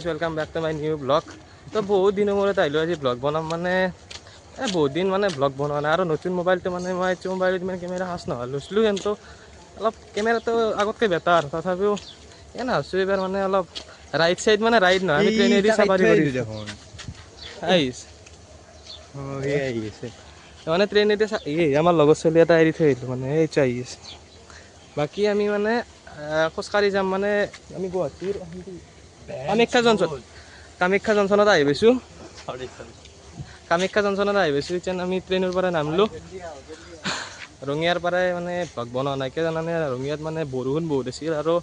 Welcome back to my new blog. তো বহুত দিনৰ মূৰত আহিলোঁ আজি ব্লগ বনাম মানে বহুত দিন মানে ব্লগ বনোৱা নাই আৰু নতুন মোবাইলটো মানে মই এইটো মোবাইলত ইমান কেমেৰা খাচ নহয় লৈছিলোঁ, কিন্তু অলপ কেমেৰাটো আগতকৈ বেটাৰ। তথাপিও ভাবছোঁ এইবাৰ মানে অলপ ৰাইড চাইড মানে ৰাইড নহয়, আমি ট্ৰেইনেদি চাফাৰী কৰিছোঁ। আহিছে মানে ট্ৰেইনেদি আমাৰ লগৰ ছোৱালী এটা এৰি থৈ আহিলোঁ, মানে এইটো আহি আছে। বাকী আমি মানে খোজকাঢ়ি যাম, মানে আমি গুৱাহাটীৰ কামাখ্যা জংচনত আহি পাইছোঁ। কামাখ্যা জংচনত আহি পাইছোঁ। এতিয়া আমি ট্ৰেইনৰ পৰা নামিলোঁ। ৰঙিয়াৰ পৰাই মানে ব্লগ বনোৱা নাই কিয় জানানে, ৰঙিয়াত মানে বৰষুণ বহুত আছিল আৰু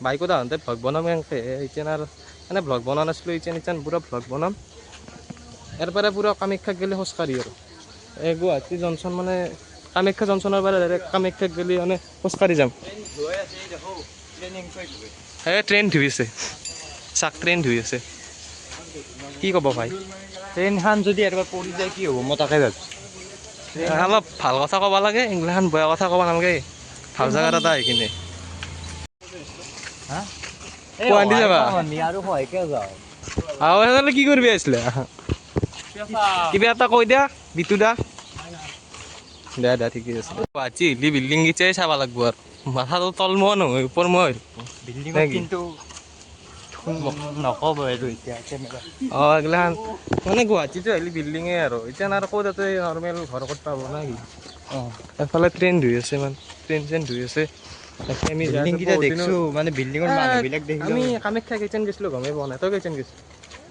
বাইকত আহোঁতে ব্লগ বনাম এনেকৈ এতিয়া আৰু মানে ব্লগ বনোৱা নাছিলোঁ। এতিয়া পূৰা ব্লগ বনাম। ইয়াৰ পৰা পূৰা কামাখ্যাত গ'লে খোজকাঢ়ি আৰু এই গুৱাহাটী জংচন মানে কামাখ্যা জংচনৰ পৰা ডাইৰেক্ট কামাখ্যাত গ'লে মানে খোজকাঢ়ি যাম। ট্ৰেইন ধুই আছে, চাক ট্ৰেইন ধুই আছে। কি ক'ব ভাই? ট্ৰেইনখন যদি এবাৰ পৰি যায় কি হ'ব, মই তাকে ভাবিছোঁ। অলপ ভাল কথা ক'ব লাগে, এইগিলাখান বেয়া কথা ক'ব নালাগে। ভাল জেগাত এটা আহি কিনে গুৱাহাটী যাবা আৰু সহায়কে যাওঁ আৰু সেইফালে কি কৰিবি আছিলে? কিবা এটা কৈ দিয়া বিটু দা। দে ঠিকে আছে। গুৱাহাটী আহিলে বিল্ডিং কেইটাই চাব লাগিব আৰু মাথাটো তলমুৱা নহয় ওপৰমুৱা হৈ বিল্ডিঙত কিন্তু নক'ব আৰু এতিয়া কেনেকুৱা। এইগিলাখান মানে গুৱাহাটীতো আহিলে বিল্ডিঙে আৰু এতিয়া আৰু ক'ত তাতে নৰ্মেল ঘৰ ক'ত পাব না কি। এফালে ট্ৰেইন ধুই আছে, মানে ট্ৰেইন চেইন ধুই আছে। আমি বিল্ডিং কেইটা দেখিছোঁ, মানে বিল্ডিঙৰ মানুহবিলাক দেখিলোঁ। আমি কামাখ্যা কেইটান গৈছিলোঁ গমেই পোৱা নাই। তই কেইটান গৈছিলোঁ?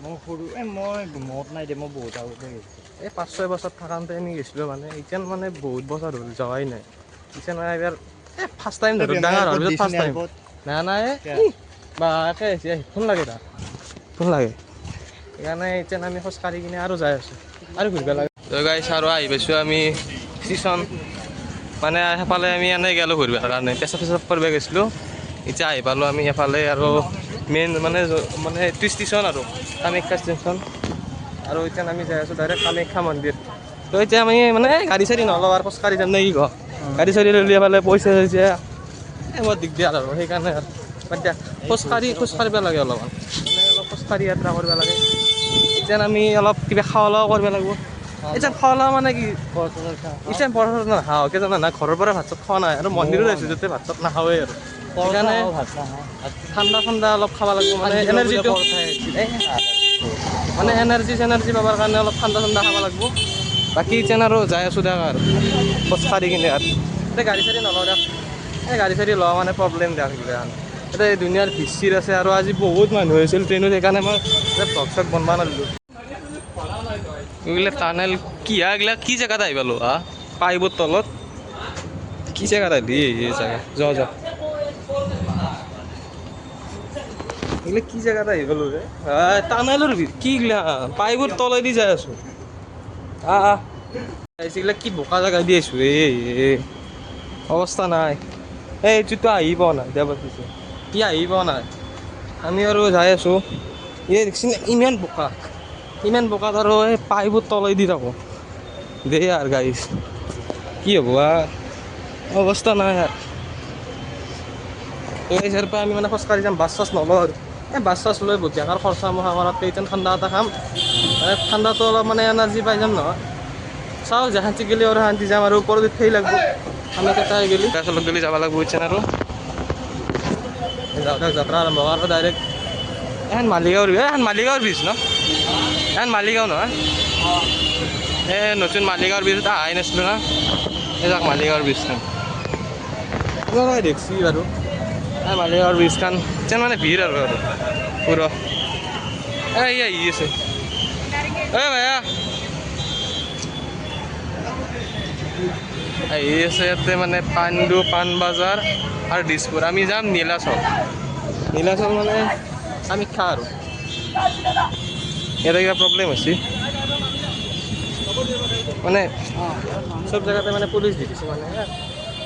মই সৰু মই মনত নাই দে, মই বহুত আগতে গৈছোঁ। এই 5-6 বছৰ থাকোঁতে আমি গৈছিলোঁ, মানে এতিয়া মানে বহুত বছৰ হ'ল যোৱাই নাই। এতিয়া মানে এইবাৰ ফাৰ্ষ্ট টাইম ধৰক ডাঙৰ হোৱাৰ পিছত ফাৰ্ষ্ট টাইম। নাই বা একে হৈছে ফোন লাগে তাক ফোন লাগে। সেইকাৰণে এতিয়া আমি খোজকাঢ়ি কিনে আৰু যাই আছোঁ আৰু ঘূৰিব লাগে। গাইছ আৰু আহি পাইছোঁ আমি ষ্টেচন, মানে সেইফালে আমি এনেই গ'লোঁ ঘূৰিবৰ কাৰণে, পেচাব কৰিব গৈছিলোঁ। এতিয়া আহি পালোঁ আমি এফালে আৰু মেইন মানে এইটো ষ্টেচন আৰু কামাখ্যা ষ্টেচন। আৰু এতিয়া আমি যাই আছোঁ ডাইৰেক্ট কামাখ্যা মন্দিৰ। তো এতিয়া আমি মানে গাড়ী চাড়ী নলওঁ আৰু খোজকাঢ়ি যাম নে কি কওঁ? গাড়ী চাড়ী লৈ পেলাই পইচা বৰ দিগদাৰ আৰু সেইকাৰণে খোজকাঢ়িব লাগে অলপমান, মানে অলপ খোজকাঢ়ি যাত্ৰা কৰিব লাগে। এতিয়া আমি অলপ কিবা খোৱা লোৱা কৰিব লাগিব। এতিয়া খোৱা লোৱা মানে কি এতিয়া নাখাওঁ কিয় জানা, ঘৰৰ পৰা ভাত চাত খোৱা নাই আৰু মন্দিৰত আহিছোঁ যাতে ভাত চাত নাখাওঁৱেই আৰু সেইকাৰণে ঠাণ্ডা অলপ খাব লাগিব, মানে এনাৰ্জিটো মানে এনাৰ্জি পাবৰ কাৰণে অলপ ঠাণ্ডা খাব লাগিব। বাকী এতিয়া আৰু যাই আছোঁ দিয়ক আৰু খোজকাঢ়ি কিনে আৰু এতিয়া গাড়ী চাড়ী নলওঁ দিয়ক। গাড়ী চাড়ী লোৱা মানে প্ৰব্লেম দিয়ক সেইগিলাখান। এতিয়া দুনিয়াৰ ভিৰ আছে আৰু আজি বহুত মানুহ হৈছিল ট্ৰেইনত, সেইকাৰণে মই ব্লগ চগ বনাব নোৱাৰিলোঁ। এইগিলা টানেল এইগিলা কি জেগাত আহি পালোঁ পাইপৰ তলত কি জেগাত আহিলি এই জেগা যোৱা এইগিলা কি জেগাত আহি পালোঁ ৰে? টানেলৰ কি এইগিলা পাইপৰ তলেদি যাই আছোঁ। এইগিলা কি বোকা জেগা দি আছোঁ অৱস্থা নাই। এইটোতো আহি পোৱা নাই দে পাতিছে কি আহি পোৱা নাই। আমি আৰু যাই আছোঁ, দেখিছেনে ইমান বোকাত আৰু এই পাইপৰ তলেদি থাকোঁ দেই আৰু গাইছ কি হ'ব অৱস্থা নাই আৰু। এই হিচাপে আমি মানে খোজকাঢ়ি যাম, বাছ চাছ নলওঁ আৰু বাছ চাছ লৈ বঢ়িয়াকৈ খৰচা মখা কৰাতকৈ এতিয়া ঠাণ্ডা এটা খাম, মানে ঠাণ্ডাটো অলপ মানে এনাৰ্জি পাই যাম নহয়। চাওঁ যে শান্তি গ'লে আৰু শান্তি যাম আৰু ওপৰত উঠিবই লাগিব। আমি কেইটাই গ'লি তাৰপিছত গ'লে যাব লাগিব ইচ্ছা আৰু যাত্ৰা আৰম্ভ আৰু ডাইৰেক্ট মালিগাঁৱৰ ব্ৰিজ ন? মালিগাঁও নহয় নতুন মালিগাঁৱৰ ব্ৰিজত অহাই নাছিলোঁ না। যাক মালিগাঁৱৰ ব্ৰিজখন দেখছি বাৰু, মালিগাঁৱৰ ব্ৰিজখন যেন মানে ভিৰ আৰু পুৰা আহি আছে। ভাইয়া আহি আছে ইয়াতে মানে পাণ্ডু পাণবজাৰ আৰু দিছপুৰ। আমি যাম নীলাচল মানে কামাখ্যা আৰু ইয়াতে কিবা প্ৰব্লেম হৈছে, মানে চব জেগাতে মানে পুলিচ দি দিছে, মানে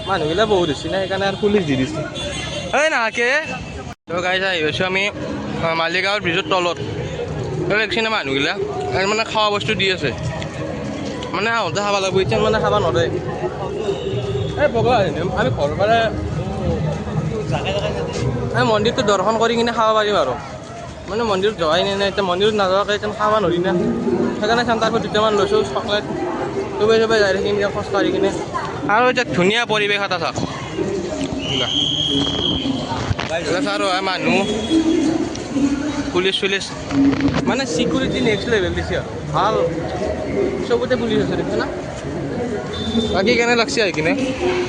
মানুহবিলাক বহুত হৈছে না সেইকাৰণে আৰু পুলিচ দি দিছে। নাহাকে গাইজ আহি গৈছোঁ আমি মালিগাঁৱৰ ব্ৰিজৰ তলত। দেখিছেনে মানুহবিলাক মানে খোৱা বস্তু দি আছে, মানে আহোঁতে খাব লাগিব, এতিয়া মানে খাব নোৱাৰে। বগা আমি ঘৰৰ পৰা মন্দিৰটো দৰ্শন কৰি কিনে খাব পাৰিম আৰু মানে মন্দিৰত যোৱাই নাই এতিয়া মন্দিৰত নাযোৱাকৈ এতিয়া খাব নোৱাৰি না সেইকাৰণে চেণ্টাৰ ফুড দুটামান লৈছোঁ চকলেট চবে যাই থাকিম এতিয়া খোজকাঢ়ি কিনে আৰু এতিয়া ধুনীয়া পৰিৱেশ এটা চাওক আৰু মানুহ পুলিচ চুলিচ মানে চিকিউৰিটি নেক্সট লেভেল দিছে আৰু ভাল চবতে পুলিচ আছে দেখিছে না বাকী কেনে লাগছে আহি কিনে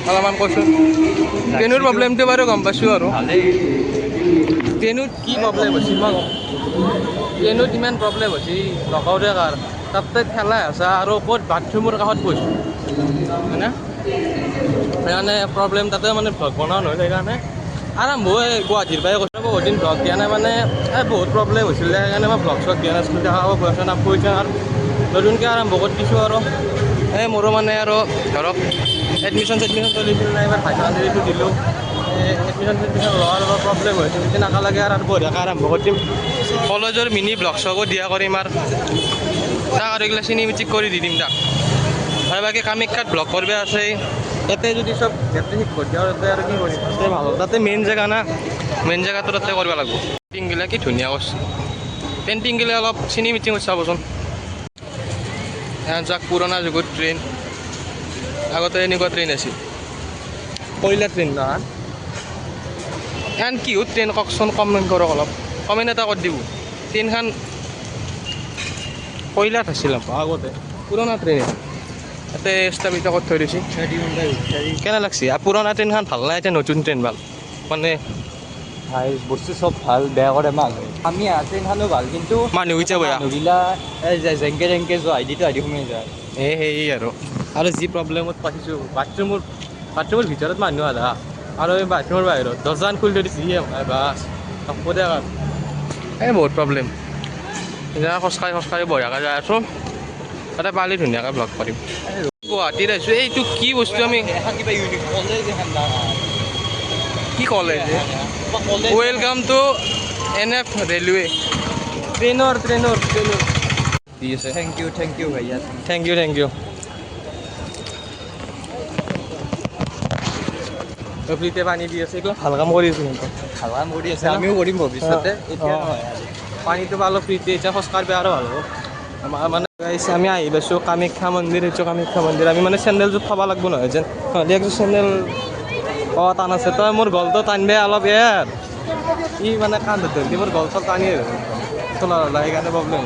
অলপমান কৈছোঁ ট্ৰেইনৰ প্ৰব্লেমটো বাৰু গম পাইছোঁ আৰু ট্ৰেইনত কি প্ৰব্লেম হৈছিল মই ট্ৰেইনত ইমান প্ৰব্লেম হৈছিল নকওঁতে কাৰ তাতে ঠেলাই আছে আৰু ক'ত বাথৰুমৰ কাষত বহিছোঁ হয়নে সেইকাৰণে প্ৰব্লেম তাতে মানে ভ্লগ বনোৱা নহয় সেইকাৰণে আৰম্ভ হৈ গুৱাহাটীৰ পৰাই কৈছোঁ বহুত দিন ভ্লগ দিয়া নাই মানে বহুত প্ৰব্লেম হৈছিলে সেইকাৰণে মই ভ্লগ চগ দিয়া নাছিলোঁ দেখাব পইচা নাপাইছোঁ আৰু নতুনকৈ আৰম্ভ কৰি দিছোঁ আৰু মোৰো মানে আৰু ধৰক এডমিশ্যন চলিছিল নাই এবাৰ হাই ছেকেণ্ডেৰীটো দিলোঁ এডমিশ্যন লোৱাৰ অলপ প্ৰব্লেম হৈছে যদি নাকালাগে আৰু বঢ়িয়াকৈ আৰম্ভ কৰি দিম কলেজৰ মিনি ব্লগ চগো দিয়া কৰিম আৰু তাক আৰু এইগিলা চিনেমেটিক কৰি দি দিম তাক আৰু বাকী কামাখ্যাত ব্লগ কৰিব আছে ইয়াতে যদি চব ইয়াতে ঠিক কৰি দিওঁ তাতে আৰু কি কৰিম তাতে ভাল হ'ব তাতে মেইন জেগা না মেইন জেগাটো তাতে কৰিব লাগিব পেইণ্টিংগিলা কি ধুনীয়া কৰিছে পেইণ্টিংগিলা অলপ চিনেমেটিক চাবচোন যাক পুৰণা যুগৰ ট্ৰেইন আগতে এনেকুৱা ট্ৰেইন আছিল কয়লা ট্ৰেইন নহয় এখন কিহত ট্ৰেইন কওকচোন কমেণ্ট কৰক অলপ কমেণ্ট এটা কৰি দিব ট্ৰেইনখন কয়লাত আছিল আগতে পুৰণা ট্ৰেইন ইয়াতে স্থাপিত কৰি থৈ দিছে কেনে লাগছে পুৰণা ট্ৰেইনখন ভাল নাই এতিয়া নতুন ট্ৰেইন ভাল মানে ভাই বস্তু চব ভাল বেয়া কৰে মানুহ আমি ট্ৰেইনখনো ভাল কিন্তু মানুহ হৈছে বেয়া মানুহগিলা জেংকে জেংকে যোৱা আইডিটো আইডি সোমাই যায় সেই আৰু যি প্ৰব্লেমত পাইছোঁ বাথৰুমৰ ভিতৰত মানুহ আধা আৰু এই বাথৰুমৰ বাহিৰত দৰ্জাখন খুলি থৈ দিছে বাছ দে এই বহুত প্ৰব্লেম এতিয়া খোজকাঢ়ি বঢ়িয়াকৈ যাই আছোঁ তাতে পালি ধুনীয়াকৈ ব্লগ কৰিম গুৱাহাটীত আহিছোঁ এইটো কি বস্তু আমি কি college welcome to NF railway ট্ৰেইনৰ দি আছে থেংক ইউ ভাইয়া থেংক ইউ ফ্ৰীতে পানী দি আছে এইবিলাক ভাল কাম কৰি আছে কিন্তু ভাল কাম কৰি আছে আমিও কৰিম ভৱিষ্যতে এতিয়া পানীটো পালোঁ ফ্ৰীতে এতিয়া খোজকাঢ়িব আৰু ভাল হ'ব মানে আমি আহি পাইছোঁ কামাখ্যা মন্দিৰ সেইটো কামাখ্যা মন্দিৰ আমি মানে চেণ্ডেলযোৰ থ'ব লাগিব নহয় যেন একযোৰ চেণ্ডেল টান আছে তই মোৰ গলটো টানিবে অলপ ইয়াৰ ই মানে কান্ধত ধৰি মোৰ গল চল টানি চলা সেইকাৰণে প্ৰব্লেম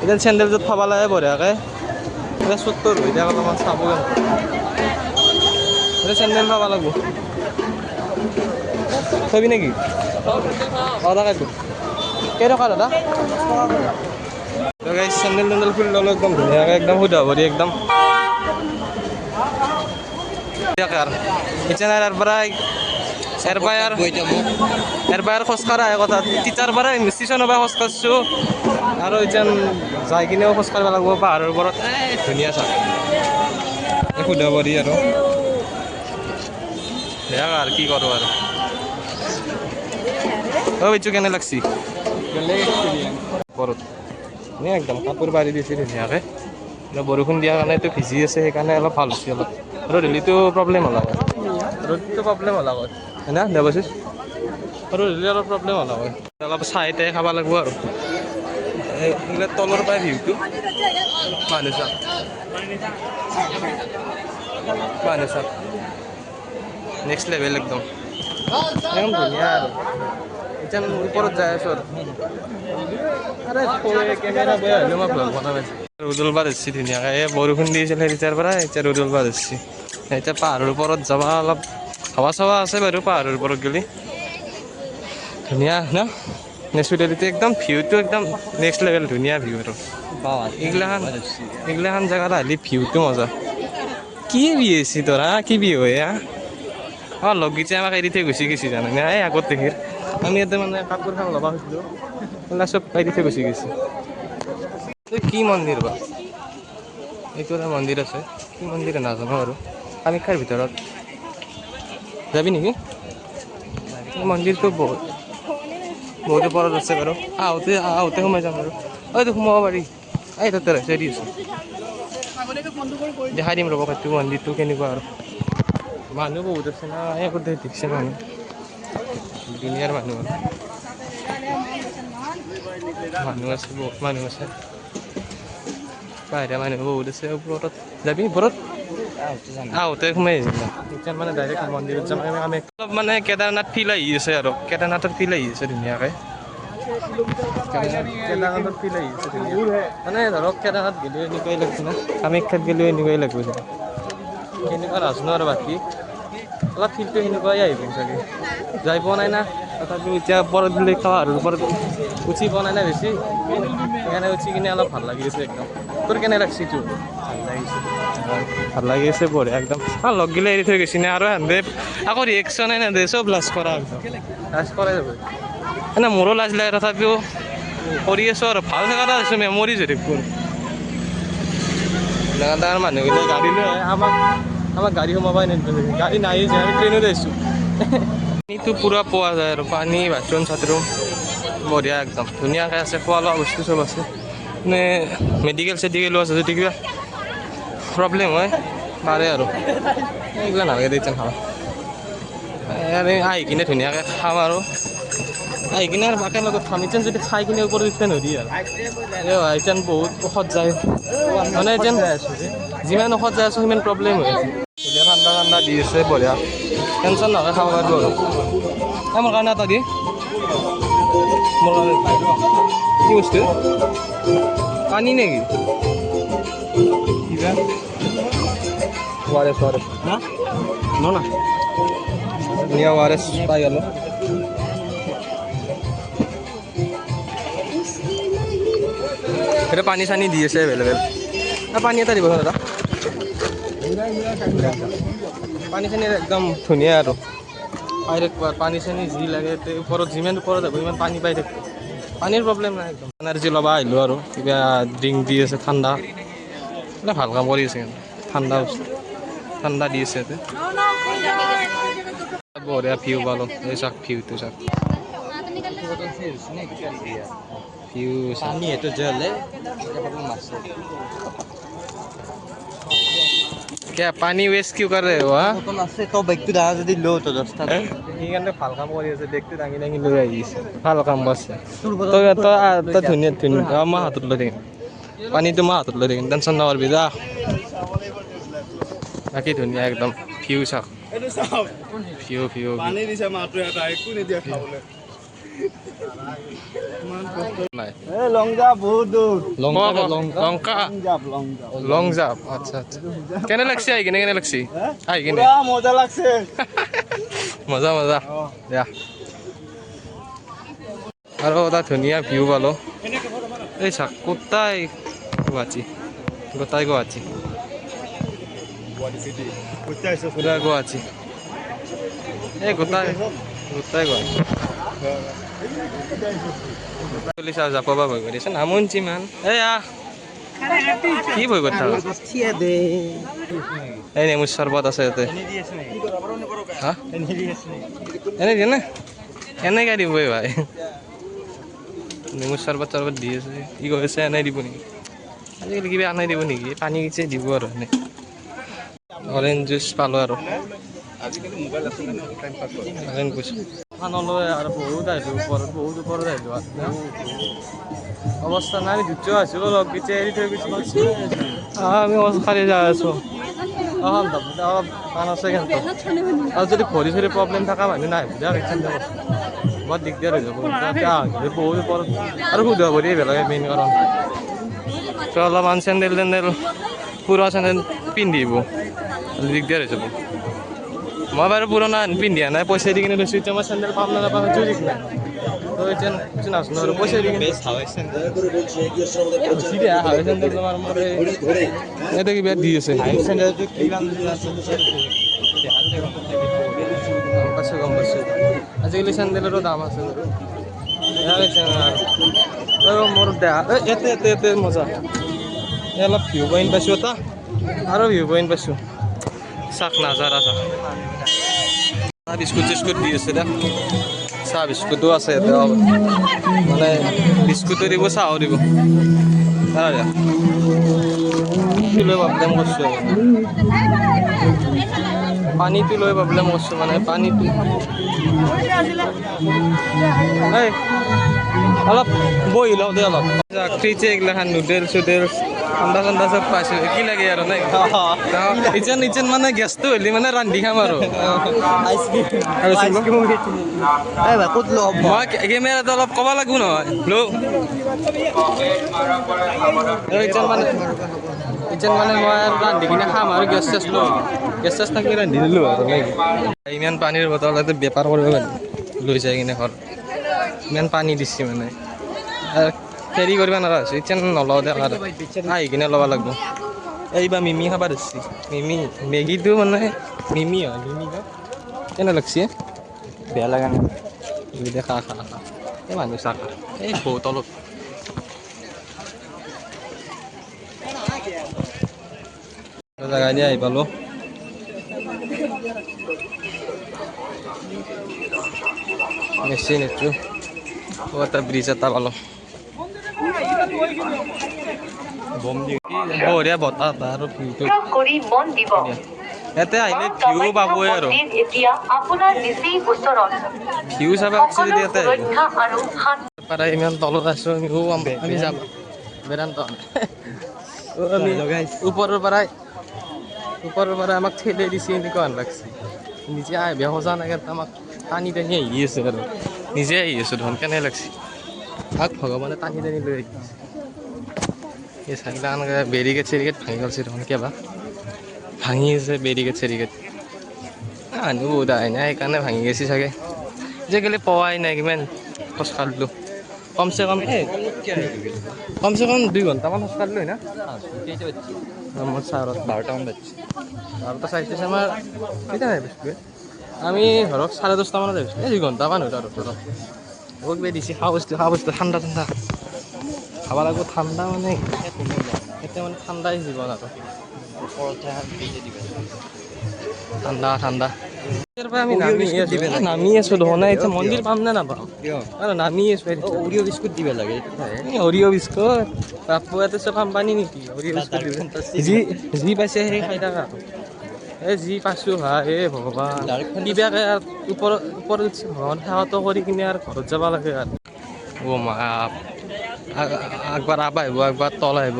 এতিয়া চেণ্ডেলযোৰ থ'ব লাগে বঢ়িয়াকৈ এতিয়া চুটটোৰ হৈ যায় অলপমান চাব এতিয়া চেণ্ডেল থ'ব লাগিব থবি নেকি তাকেতো কেইটকা দাদা চেণ্ডেল টেণ্ডেল খুলি ল'লোঁ একদম ধুনীয়াকৈ একদম সুধা ভৰি একদম এতিয়া ইয়াৰ পৰা খোজকাঢ়া আহে কথা টিচাৰ পৰা ষ্টেচনৰ পৰা খোজকাঢ়ছোঁ আৰু এতিয়া যাই কিনেও খোজকাঢ়িব লাগিব পাহাৰৰ ওপৰত ধুনীয়া চাহ সুধা ভৰি আৰু বেয়া আৰু কি কৰোঁ আৰু বিচু কেনে লাগছি ওপৰত একদম কাপোৰ পাৰি দিছে ধুনীয়াকৈ বৰষুণ দিয়াৰ কাৰণেতো ভিজি আছে সেইকাৰণে অলপ ভাল হৈছে অলপ আৰু দিল্লীটো প্ৰব্লেম হ'ল হয় হয় না দেৱাশিষ আৰু দিল্লী অলপ প্ৰব্লেম হ'ল হয় অলপ চাই তাই খাব লাগিব আৰু এইবিলাক তলৰ পৰাই ভিউটো মানুহ চাওক নেক্সট লেভেল একদম ধুনীয়া আৰু এতিয়া ওপৰত যাই আছোঁ আৰু কেমেৰা বেয়া হ'লেও মই ভ্লগ বনাই পাইছোঁ ৰ'দ ওলাব ধৰিছে ধুনীয়াকৈ এই বৰষুণ দিছিলে তেতিয়াৰ পৰা এতিয়া ৰ'দ ওলাব ধৰিছে এতিয়া পাহাৰৰ ওপৰত যাবা অলপ হাৱা চাৱা আছে বাৰু পাহাৰৰ ওপৰত গ'লে ধুনীয়া ন নেচাৰেলিটি একদম ভিউটো একদম নেক্সট লেভেল ধুনীয়া ভিউ আৰু এইগিলাখান জেগাত আহিলে ভিউটো মজা কি বিয়েছি তোৰা কি বিয়ে হয় আমাৰ লগগীতে আমাক এৰি থৈ গুচি গৈছে জানানে এই আগত দেখি আমি ইয়াতে মানে কাপোৰখন ল'ব খুজিলোঁ চব এৰি থৈ গুচি গৈছে কি মন্দিৰ বা এইটো এটা মন্দিৰ আছে কি মন্দিৰ নাজানো আৰু কামাখ্যাৰ ভিতৰত যাবি নেকি মন্দিৰটো বহুত ওপৰত আছে বাৰু আহোঁতে সোমাই যাম বাৰু এইটো সোমাব পাৰি এই তাতে চেৰি আছে দেখাই দিম ৰ'ব সেইটো মন্দিৰটো কেনেকুৱা আৰু মানুহ বহুত আছে না এই গোটেই দেখিছে মানুহ দুনিয়াৰ মানুহ মানুহ আছে বহুত মানুহ আছে বাহিৰা মানুহ বহুত আছে ওপৰত যাবি ওপৰত আহোঁতে সোমাই আহিছিল এতিয়া মানে ডাইৰেক্ট মন্দিৰত যাম আমি অলপ মানে কেদাৰনাথ ফিল আহি আছে আৰু কেদাৰনাথৰ ফিল আহি আছে ধুনীয়াকৈ কেদাৰনাথৰ ফিল আহি আছে ধুনীয়া মানে ধৰক কেদাৰনাথ গ'লেও এনেকুৱাই লাগছে না কামাখ্যাত গ'লেও এনেকুৱাই লাগব সেনেকুৱা নাজানো আৰু বাকী অলপ ফিলটো সেনেকুৱাই আহিব চাগে যাই পোৱা নাই না তথাপিও এতিয়া ওপৰত বুলি খাওঁ আৰু ওপৰত উঠি পোৱা নাই না বেছি সেইকাৰণে উঠি কিনে অলপ ভাল লাগি আছে একদম তোৰ কেনে লাগছে এইটো ভাল লাগি আছে বঢ়িয়া একদম লগ গিলে এৰি থৈ গৈছি না আৰু সিহঁতে আকৌ ৰিয়েকশ্যনে নেদে চব লাজ কৰা একদম লাজ কৰাই যাব এনে মোৰো লাজ লাগে তথাপিও কৰি আছোঁ আৰু ভাল জেগা এটা আছোঁ মেমৰিজ হেৰিবোৰ ডাঙৰ ডাঙৰ মানুহগিলা গাড়ী লৈ আহে আমাক গাড়ী সোমাবাই নিদিয়ে গাড়ী নাই যে আমি ট্ৰেইনত আহিছোঁ পানীটো পূৰা পোৱা যায় আৰু পানী বাথৰুম চাথৰুম বঢ়িয়া একদম ধুনীয়াকৈ আছে খোৱা লোৱা বস্তু চব আছে মানে মেডিকেলো আছে যদি কিবা প্ৰব্লেম হয় পাৰে আৰু এইগিলা নালাগে দেই খাওঁ আহি কিনে ধুনীয়াকৈ খাম আৰু আহি কিনে আৰু বাকীৰ লগত খাম এতিয়া যদি খাই কিনে ওপৰত এতিয়া নদী আৰু এতিয়া বহুত ঔষধ যায় মানে এতিয়া যিমান ঔষধ যাই আছোঁ সিমান প্ৰব্লেম হৈ আছে ধুনীয়া ঠাণ্ডা ঠাণ্ডা দি আছে বঢ়িয়া টেনশ্যন নহয় খাব পাৰিব আৰু মোৰ কাৰণে এটা দি মোৰ কাৰণে কি বস্তু পানী নেকি ওয়ারেস না নো না নিয়া ওয়ারেস পাই গেল এটা পানী চানী দি আছে এভেলেবেল পানী এটা দিব দাদা পানী চানী একদম ধুনীয়া আৰু পাই থাকিব পানী চানী যি লাগে ওপৰত যিমান ওপৰত যাব সিমান পানী পাই থাকিব পানীৰ প্ৰব্লেম নাই একদম এনাৰ্জি ল'বা আহিলোঁ আৰু কিবা ড্ৰিংক দি আছে ঠাণ্ডা ভাল কাম কৰি আছে ঠাণ্ডা বস্তু ঠাণ্ডা দি আছে বঢ়িয়া ভিউ পালো এই চাওক ভিউটো চাওক ভিউ পানী এইটো জলে क्या पानी वेस्ट क्यों कर रहे हो তো বাইকটো দেখা যদি লো তো 10 টাকা সেইকাৰণে ভাল কাম কৰি আছে দেখতে দাঙি দাঙি লৈ আহিছে ভাল কাম কৰিছে তই ধুনীয়া ধুনীয়া মই হাতত লৈ থাকিম পানীটো মই হাতত লৈ থাকিম টেনশ্যন নকৰিবি যা বাকী ধুনীয়া একদম ভিউ চাওক ভিউ পানী দিছে মাত্ৰ এটা একো নিদিয়া খাবলৈ নাই লং জাপ বহুত দূৰ লং জাপ আচ্ছা আচ্ছা কেনে লাগছে আহি কিনে কেনে লাগছে আহি কিনে মজা লাগছে মজা মজা দিয়া আৰু এটা ধুনীয়া ভিউ পালো এই চাওক গোটাই গুৱাহাটী পুৰা গুৱাহাটী এই গোটাই গুৱাহাটী চল্লিছ হাজাৰ পাবা ভয় কৰিছে নামনছি মান এয়া কি ভয় কৰি থাকা এই নেমুৰ চৰ্বত আছে ইয়াতে হা এনে দিয়ে নে এনেকৈ দিব ভাই নেমুৰ চৰ্বত দি আছে কি কৈছে এনেই দিব নেকি আজিকালি কিবা আনাই দিব নেকি পানী কিছু দিব আৰু এনে অৰেঞ্জ জুচ পালোঁ আৰু অৰেঞ্জ জুচ খানলৈ আৰু বহুত আহিলোঁ ওপৰত আহিলোঁ অৱস্থা নাই আমি দুটা আছোঁ লগ গীতে এৰি থৈ গৈছোঁ আমি খালি যাই আছোঁ পান আছে কিন্তু আৰু যদি ভৰি চৰি প্ৰব্লেম থকা মানুহ নাই বুজা বৰ দিগদাৰ হৈ যাব বহুত ওপৰত আৰু সুধা ভৰি বেলেগে মেইন কাৰণ তো অলপমান চেণ্ডেল পুৰা চেণ্ডেল পিন্ধিব দিগদাৰ হৈ যাব মই বাৰু পুৰণা পিন্ধিয়া নাই পইচা দি কিনে লৈছোঁ এতিয়া মই চেণ্ডেল পাম নে নাপাম সেইটো ঠিক নাই তো এতিয়া কিছু নাজানো আৰু পইচা দি কিনে হাৱাই চেণ্ডেল তোমাৰ মোৰ এইটো কিবা দি আছে গম পাইছোঁ আজিকালি চেণ্ডেলৰো দাম আছে বাৰু মোৰ দেহা ইয়াতে মজা এই অলপ ভিউ পইণ্ট পাইছোঁ এটা আৰু ভিউ পইণ্ট পাইছোঁ চাক নাজাৰা চাক বিস্কুট চিস্কুট দি আছে দে চাহ বিস্কুটো আছে ইয়াতে মানে বিস্কুটো দিব চাহো দিব লৈ প্ৰব্লেম কৰিছোঁ পানীটো লৈ প্ৰব্লেম কৰিছোঁ মানে পানীটো অলপ বহি লওঁ দে অলপ ফ্ৰিজে এইগিলাখান নুডেলছ চুডেলছ ঠাণ্ডা ঠাণ্ডা চব পাইছোঁ কি লাগে আৰু নাই ইচেন ইচেন মানে গেছটো হ'লে মানে ৰান্ধি খাম আৰু মই কেমেৰাটো অলপ ক'ব লাগিব নহয় ইচেন মানে মই ৰান্ধি কিনে খাম আৰু গেছ চেছ লৈ গেছ চেছ থাকি ৰান্ধি দিলোঁ আৰু নাই ইমান পানীৰ বটল এটা বেপাৰ কৰিব পাৰি লৈ যাই কিনে ঘৰত ইমান পানী দিছে মানে কেৰি কৰিব নোৱাৰা হৈছোঁ এতিয়া নলওঁ দে আৰু আহি কিনে ল'ব লাগিব এইবাৰ মিমি খাব ধৰিছে মিমি মেগীটো মানে মিমি হয় মিমি ন কেনে লাগছে বেয়া লগা নাই দে খা খা খা এই মানুহ চাহ খা এই বহুত তলত জেগা দি আহি পালোঁ মেচিন এইটো এটা ব্ৰিজ এটা পালোঁ বঢ়িয়া বতাহ এটা আৰু ভিউটো ইয়াতে আহিলে ভিউ পাবই আৰু ভিউ চাব খুজিছে যদি ইয়াতে পাৰা ইমান তলত আছোঁ আমি যাম বেদান্ত আমি ওপৰৰ পৰাই আমাক ঠেলি দিছে এনেকুৱা হেন লাগছে নিজে আহিব সজা নাই আমাক টানি টানি আহি আছে আৰু নিজে আহি আছোঁ দেখোন কেনে লাগছে তাক ভগৱানে টানি টানি লৈ আহিছে এই চাইকেল এনেকৈ বেৰিকেড চেৰিকেড ভাঙি গ'লছে দেখোন কিবা ভাঙি আছে বেৰিকেড চেৰিকেড মানুহ বহুত আহে নাই সেইকাৰণে ভাঙি গৈছে চাগে আজিকালি পোৱাই নাই কিমান খোজ কাঢ়িলোঁ কমচে কম 2 ঘণ্টামান খোজ কাঢ়িলোঁ না মোৰ চাৰত 12টামান বাজিছে 12টা 40 আমাৰ কেতিয়া নাই বেছি আমি ধৰক 10:30মানত আহিছোঁ 2 ঘণ্টামান হ'ল আৰু ধৰক বহুত কিবা দিছে খোৱা বস্তু ঠাণ্ডা খাব লাগিব ঠাণ্ডা মানে এতিয়া মানে ঠাণ্ডাই জীৱন আৰু ঠাণ্ডা ইয়াৰ পৰা আমি নামি আছোঁ দেখোন এতিয়া মন্দিৰ পাম নে নাপাম আৰু নামি আছোঁ অৰিঅ' বিস্কুট দিব লাগে অৰিঅ' বিস্কুট বাপু ইয়াতে চব কোম্পানী নেকি অৰিঅ' বিস্কুট যি পাইছে সেই খাই থাকা এই যি পাইছোঁ হা এই ভগৱান কিবাকে ওপৰত ভগৱান সেৱাটো কৰি কিনে আৰু ঘৰত যাব লাগে আৰু অ' মা একবাৰ আপ আহিব একবাৰ তল আহিব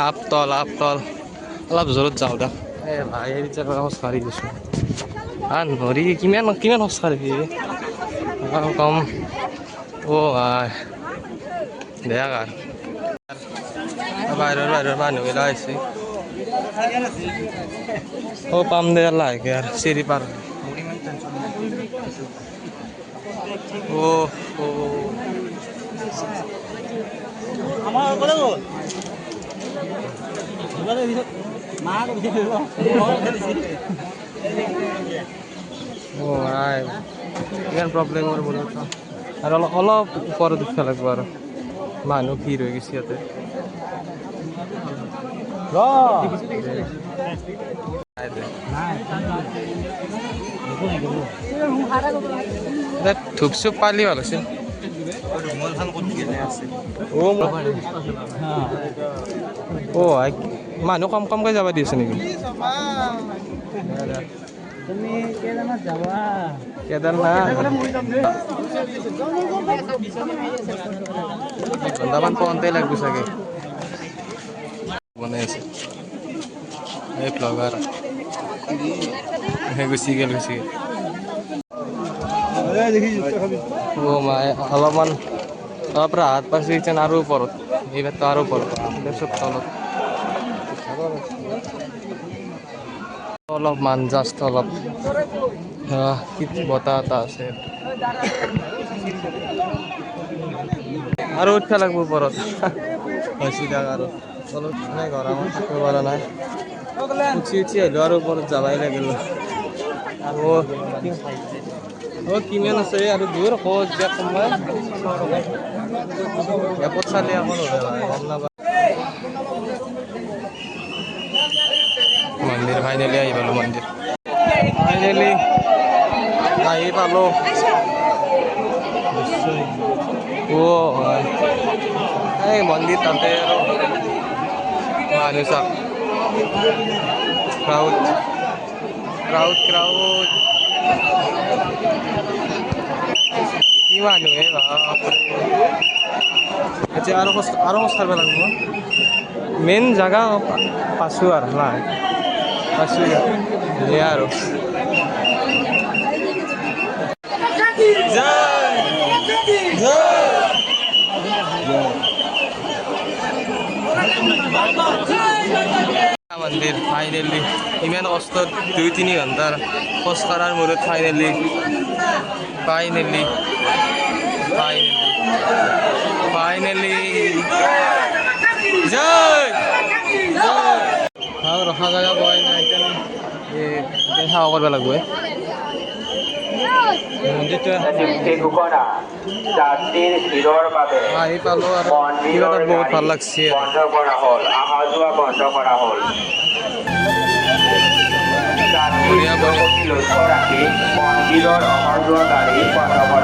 আপ তল অলপ জোৰত যাওঁ দা এই ভাই এতিয়া খোজ কাঢ়ি গৈছোঁ নৰি কিমান খোজ কাঢ়িবি কম অ' ভাই বেয়া কাৰ বাহিৰৰ মানুহবিলাক আহিছে পাম দে লাহেকে আৰু চিৰি পাৰ ইমান প্ৰব্লেম বোলো আৰু অলপ ওপৰত উঠিব লাগিব আৰু মানুহ ভিৰ হৈ গৈছে ইয়াতে ধূপ চুপ পালি ভাল আছিল মানুহ কমকৈ যাব দি আছে নেকি ঘণ্টামান পৌঁছতে লাগিব চাগে বনাই আছে এই ব্লগাৰ গুচি গেল মাই অলপ ৰাহাত পাইছে যেন আৰু ওপৰত এইবাৰতো আৰু ওপৰত চব তলত অলপমান জাষ্ট অলপ বতাহ এটা আছে আৰু উঠিব লাগিব ওপৰত হৈছে তাক আৰু তলত মানে গৰমত থাকিব পৰা নাই উঠি আহিলোঁ আৰু ওপৰত যাবাই লাগিল কিমান আছে আৰু দূৰ ক'ত যে সময় এপত চালে আকৌ গম নাপায় মন্দিৰ ফাইনেলি আহি পালোঁ এই মন্দিৰ তাতে আৰু মানুহ চাওক ক্ৰাউড কি মানুহ এতিয়া আৰু খোজ কাঢ়িব লাগিব মেইন জাগা পাইছোঁ আৰু না পাইছোঁ ধুনীয়া আৰু মন্দিৰ ফাইনেলি ইমান কষ্টত 2-3 ঘণ্টাৰ খোজ কঢ়াৰ মূৰত ফাইনেলি জয় ভাল ৰখা জেগা পোৱাই নাই সেৱা কৰিব লাগিব আহি পালোঁ আৰু কিবা এটা বহুত ভাল লাগছে বন্ধ কৰা হ'ল অহা যোৱা বন্ধ কৰা হ'ল বঢ়িয়া বঢ়িয়া লক্ষ্য ৰাখি মন্দিৰৰ অহা যোৱা গাড়ী বন্ধ কৰা